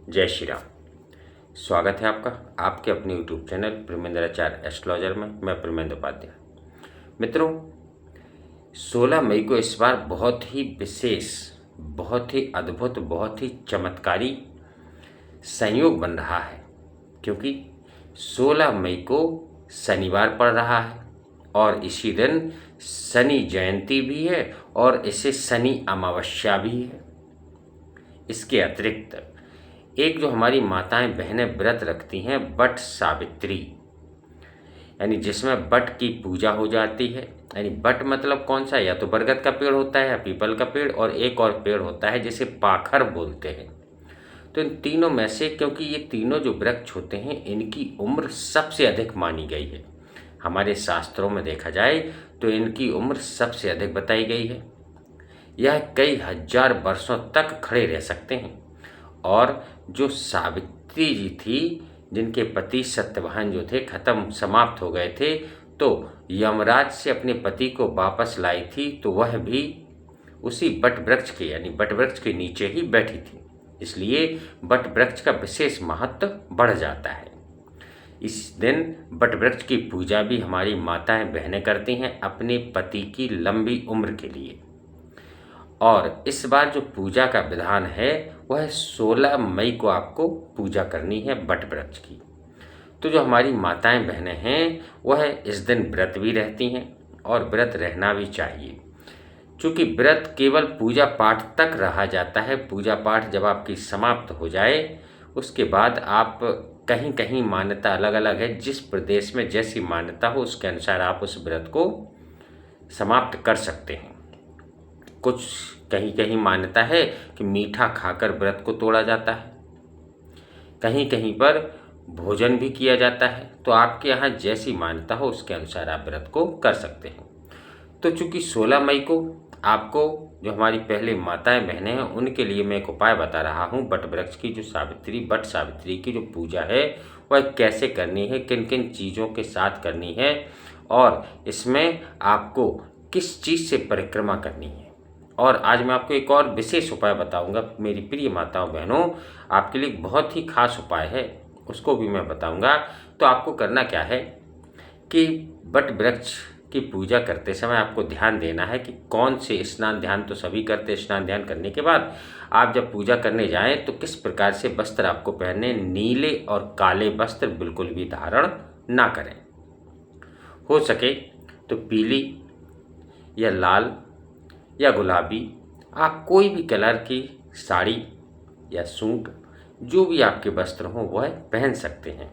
जय श्री राम। स्वागत है आपका आपके अपने यूट्यूब चैनल प्रेमेंद्राचार्य एस्ट्रोलॉजर में। मैं प्रेमेंद्र उपाध्याय। मित्रों, 16 मई को इस बार बहुत ही विशेष, बहुत ही अद्भुत, बहुत ही चमत्कारी संयोग बन रहा है, क्योंकि 16 मई को शनिवार पड़ रहा है और इसी दिन शनि जयंती भी है और इसे शनि अमावस्या भी है। इसके अतिरिक्त एक जो हमारी माताएं बहनें व्रत रखती हैं बट सावित्री, यानी जिसमें बट की पूजा हो जाती है। यानी बट मतलब कौन सा, या तो बरगद का पेड़ होता है या पीपल का पेड़, और एक और पेड़ होता है जिसे पाखर बोलते हैं। तो इन तीनों में से, क्योंकि ये तीनों जो वृक्ष होते हैं इनकी उम्र सबसे अधिक मानी गई है, हमारे शास्त्रों में देखा जाए तो इनकी उम्र सबसे अधिक बताई गई है। यह कई हजार वर्षों तक खड़े रह सकते हैं। और जो सावित्री जी थी, जिनके पति सत्यवान जो थे खत्म समाप्त हो गए थे, तो यमराज से अपने पति को वापस लाई थी, तो वह भी उसी बट वृक्ष के, यानी बट वृक्ष के नीचे ही बैठी थी। इसलिए बट वृक्ष का विशेष महत्व बढ़ जाता है। इस दिन बट वृक्ष की पूजा भी हमारी माताएं बहनें करती हैं अपने पति की लंबी उम्र के लिए। और इस बार जो पूजा का विधान है वह 16 मई को आपको पूजा करनी है बट वृक्ष की। तो जो हमारी माताएं बहनें हैं वह इस दिन व्रत भी रहती हैं और व्रत रहना भी चाहिए, क्योंकि व्रत केवल पूजा पाठ तक रहा जाता है। पूजा पाठ जब आपकी समाप्त हो जाए उसके बाद आप कहीं कहीं मान्यता अलग अलग है, जिस प्रदेश में जैसी मान्यता हो उसके अनुसार आप उस व्रत को समाप्त कर सकते हैं। कुछ कहीं कहीं मान्यता है कि मीठा खाकर व्रत को तोड़ा जाता है, कहीं कहीं पर भोजन भी किया जाता है। तो आपके यहाँ जैसी मान्यता हो उसके अनुसार आप व्रत को कर सकते हैं। तो चूंकि 16 मई को आपको जो हमारी पहले माताएं बहनें हैं उनके लिए मैं एक उपाय बता रहा हूँ। बट वृक्ष की जो बट सावित्री की जो पूजा है वह कैसे करनी है, किन किन चीज़ों के साथ करनी है, और इसमें आपको किस चीज़ से परिक्रमा करनी है। और आज मैं आपको एक और विशेष उपाय बताऊंगा मेरी प्रिय माताओं बहनों, आपके लिए बहुत ही खास उपाय है, उसको भी मैं बताऊंगा। तो आपको करना क्या है कि बट वृक्ष की पूजा करते समय आपको ध्यान देना है कि कौन से स्नान ध्यान तो सभी करते, स्नान ध्यान करने के बाद आप जब पूजा करने जाएं तो किस प्रकार से वस्त्र आपको पहनने। नीले और काले वस्त्र बिल्कुल भी धारण ना करें। हो सके तो पीली या लाल या गुलाबी, आप कोई भी कलर की साड़ी या सूट, जो भी आपके वस्त्र हों वह पहन सकते हैं।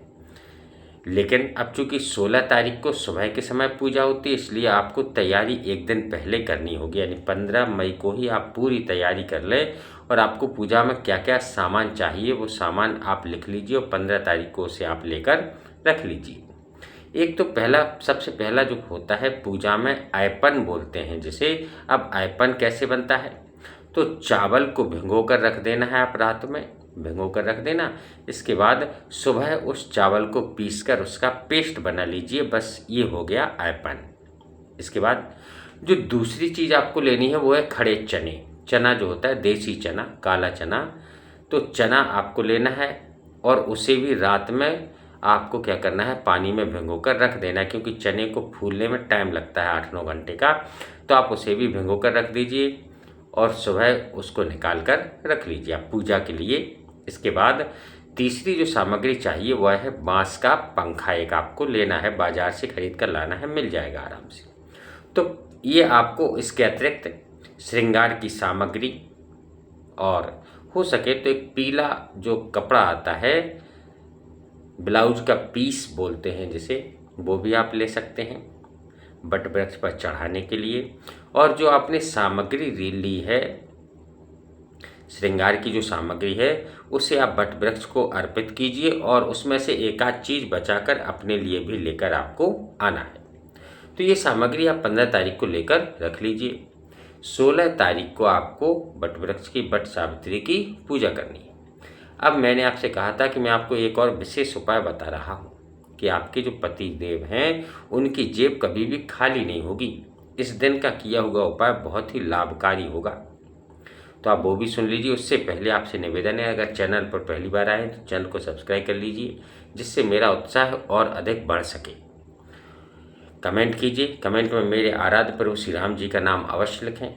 लेकिन अब चूंकि 16 तारीख को सुबह के समय पूजा होती है, इसलिए आपको तैयारी एक दिन पहले करनी होगी। यानी 15 मई को ही आप पूरी तैयारी कर लें और आपको पूजा में क्या क्या सामान चाहिए वो सामान आप लिख लीजिए और 15 तारीख को उसे आप लेकर रख लीजिए। एक तो सबसे पहला जो होता है पूजा में आयपन बोलते हैं जिसे। अब आयपन कैसे बनता है, तो चावल को भिगो कर रख देना है, आप रात में भिगो कर रख देना। इसके बाद सुबह उस चावल को पीसकर उसका पेस्ट बना लीजिए, बस ये हो गया आयपन। इसके बाद जो दूसरी चीज़ आपको लेनी है वो है खड़े चने। चना जो होता है देसी चना, काला चना, तो चना आपको लेना है और उसे भी रात में आपको क्या करना है, पानी में भिगो कर रख देना है, क्योंकि चने को फूलने में टाइम लगता है 8-9 घंटे का। तो आप उसे भी भिगो कर रख दीजिए और सुबह उसको निकाल कर रख लीजिए आप पूजा के लिए। इसके बाद तीसरी जो सामग्री चाहिए वह है बांस का पंखा। एक आपको लेना है, बाजार से खरीद कर लाना है, मिल जाएगा आराम से। तो ये आपको इसके अतिरिक्त श्रृंगार की सामग्री, और हो सके तो एक पीला जो कपड़ा आता है, ब्लाउज का पीस बोलते हैं जिसे, वो भी आप ले सकते हैं बट वृक्ष पर चढ़ाने के लिए। और जो आपने सामग्री ली है, श्रृंगार की जो सामग्री है, उसे आप बट वृक्ष को अर्पित कीजिए और उसमें से एक आध चीज़ बचाकर अपने लिए भी लेकर आपको आना है। तो ये सामग्री आप 15 तारीख को लेकर रख लीजिए। 16 तारीख को आपको बट वृक्ष की बट सावित्री की पूजा करनी है। अब मैंने आपसे कहा था कि मैं आपको एक और विशेष उपाय बता रहा हूँ कि आपके जो पति देव हैं उनकी जेब कभी भी खाली नहीं होगी। इस दिन का किया हुआ उपाय बहुत ही लाभकारी होगा। तो आप वो भी सुन लीजिए। उससे पहले आपसे निवेदन है, अगर चैनल पर पहली बार आए तो चैनल को सब्सक्राइब कर लीजिए, जिससे मेरा उत्साह और अधिक बढ़ सके। कमेंट कीजिए, कमेंट में मेरे आराध्य प्रभु श्री राम जी का नाम अवश्य लिखें,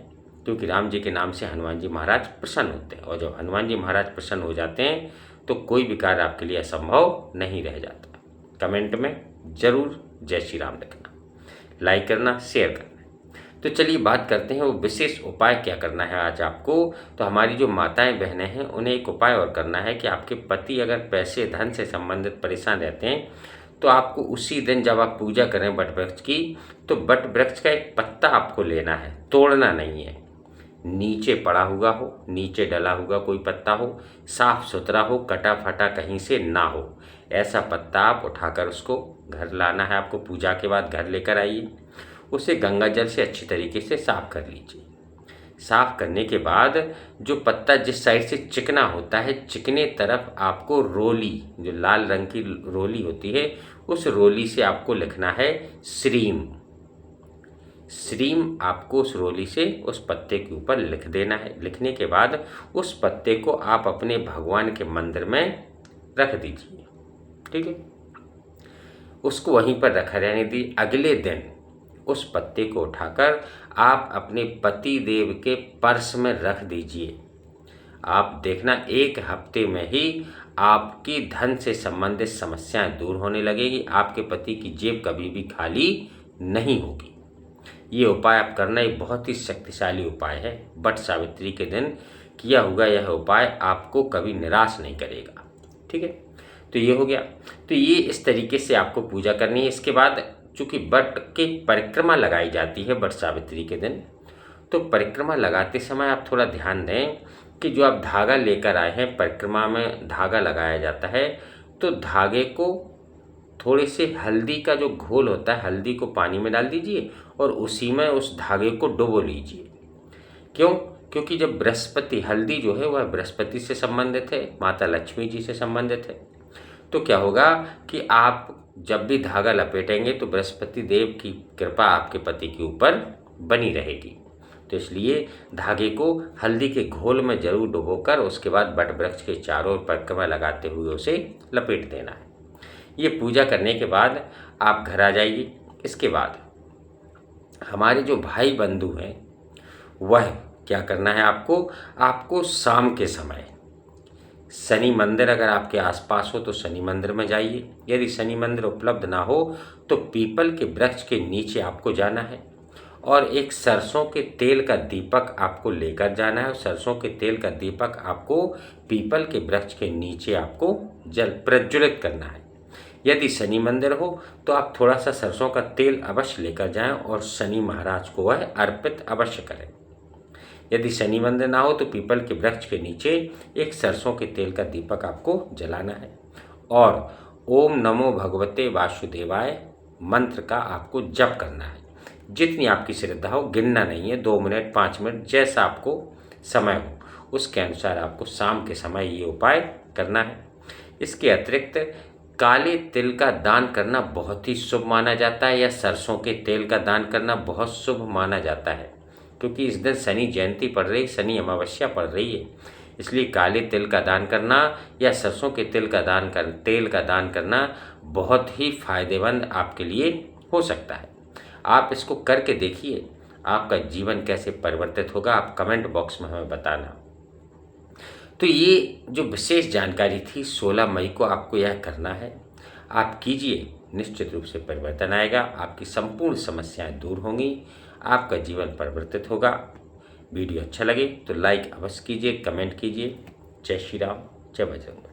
क्योंकि राम जी के नाम से हनुमान जी महाराज प्रसन्न होते हैं, और जब हनुमान जी महाराज प्रसन्न हो जाते हैं तो कोई भी कार्य आपके लिए असंभव नहीं रह जाता। कमेंट में जरूर जय श्री राम लिखना, लाइक करना, शेयर करना। तो चलिए बात करते हैं वो विशेष उपाय क्या करना है आज आपको। तो हमारी जो माताएं बहनें हैं उन्हें एक उपाय और करना है कि आपके पति अगर पैसे धन से संबंधित परेशान रहते हैं तो आपको उसी दिन जब आप पूजा करें वट वृक्ष की, तो वट वृक्ष का एक पत्ता आपको लेना है, तोड़ना नहीं है। नीचे पड़ा हुआ हो, नीचे डला हुआ कोई पत्ता हो, साफ सुथरा हो, कटा फटा कहीं से ना हो, ऐसा पत्ता आप उठाकर उसको घर लाना है आपको। पूजा के बाद घर लेकर आइए, उसे गंगा जल से अच्छी तरीके से साफ कर लीजिए। साफ करने के बाद जो पत्ता जिस साइड से चिकना होता है, चिकने तरफ आपको रोली, जो लाल रंग की रोली होती है, उस रोली से आपको लिखना है श्रीम। श्रीम आपको उस रोली से उस पत्ते के ऊपर लिख देना है। लिखने के बाद उस पत्ते को आप अपने भगवान के मंदिर में रख दीजिए, ठीक है। उसको वहीं पर रखा रहने दीजिए। अगले दिन उस पत्ते को उठाकर आप अपने पति देव के पर्स में रख दीजिए। आप देखना एक हफ्ते में ही आपकी धन से संबंधित समस्याएं दूर होने लगेगी। आपके पति की जेब कभी भी खाली नहीं होगी। ये उपाय आप करना, एक बहुत ही शक्तिशाली उपाय है। वट सावित्री के दिन किया हुआ यह उपाय आपको कभी निराश नहीं करेगा, ठीक है। तो ये हो गया। तो ये इस तरीके से आपको पूजा करनी है। इसके बाद चूँकि वट की परिक्रमा लगाई जाती है वट सावित्री के दिन, तो परिक्रमा लगाते समय आप थोड़ा ध्यान दें कि जो आप धागा लेकर आए हैं, परिक्रमा में धागा लगाया जाता है, तो धागे को थोड़े से हल्दी का जो घोल होता है, हल्दी को पानी में डाल दीजिए और उसी में उस धागे को डुबो लीजिए। क्यों? क्योंकि जब बृहस्पति, हल्दी जो है वह बृहस्पति से संबंधित है, माता लक्ष्मी जी से संबंधित है। तो क्या होगा कि आप जब भी धागा लपेटेंगे तो बृहस्पति देव की कृपा आपके पति के ऊपर बनी रहेगी। तो इसलिए धागे को हल्दी के घोल में जरूर डुबोकर उसके बाद वट वृक्ष के चारों ओर परिक्रमा लगाते हुए उसे लपेट देना है। ये पूजा करने के बाद आप घर आ जाइए। इसके बाद हमारे जो भाई बंधु हैं वह क्या करना है आपको शाम के समय शनि मंदिर अगर आपके आसपास हो तो शनि मंदिर में जाइए। यदि शनि मंदिर उपलब्ध ना हो तो पीपल के वृक्ष के नीचे आपको जाना है और एक सरसों के तेल का दीपक आपको लेकर जाना है। सरसों के तेल का दीपक आपको पीपल के वृक्ष के नीचे आपको जल प्रज्वलित करना है। यदि शनि मंदिर हो तो आप थोड़ा सा सरसों का तेल अवश्य लेकर जाएं और शनि महाराज को वह अर्पित अवश्य करें। यदि शनि मंदिर ना हो तो पीपल के वृक्ष के नीचे एक सरसों के तेल का दीपक आपको जलाना है और ओम नमो भगवते वासुदेवाय मंत्र का आपको जप करना है। जितनी आपकी श्रद्धा हो, गिनना नहीं है, 2 मिनट 5 मिनट जैसा आपको समय हो उसके अनुसार आपको शाम के समय ये उपाय करना है। इसके अतिरिक्त काले तिल का दान करना बहुत ही शुभ माना जाता है, या सरसों के तेल का दान करना बहुत शुभ माना जाता है, क्योंकि इस दिन शनि जयंती पड़ रही, शनि अमावस्या पड़ रही है। इसलिए काले तिल का दान करना या सरसों के तेल का दान करना बहुत ही फायदेमंद आपके लिए हो सकता है। आप इसको करके देखिए, आपका जीवन कैसे परिवर्तित होगा, आप कमेंट बॉक्स में हमें बताना। तो ये जो विशेष जानकारी थी, 16 मई को आपको यह करना है। आप कीजिए, निश्चित रूप से परिवर्तन आएगा, आपकी संपूर्ण समस्याएं दूर होंगी, आपका जीवन परिवर्तित होगा। वीडियो अच्छा लगे तो लाइक अवश्य कीजिए, कमेंट कीजिए। जय श्री राम, जय बजरंग।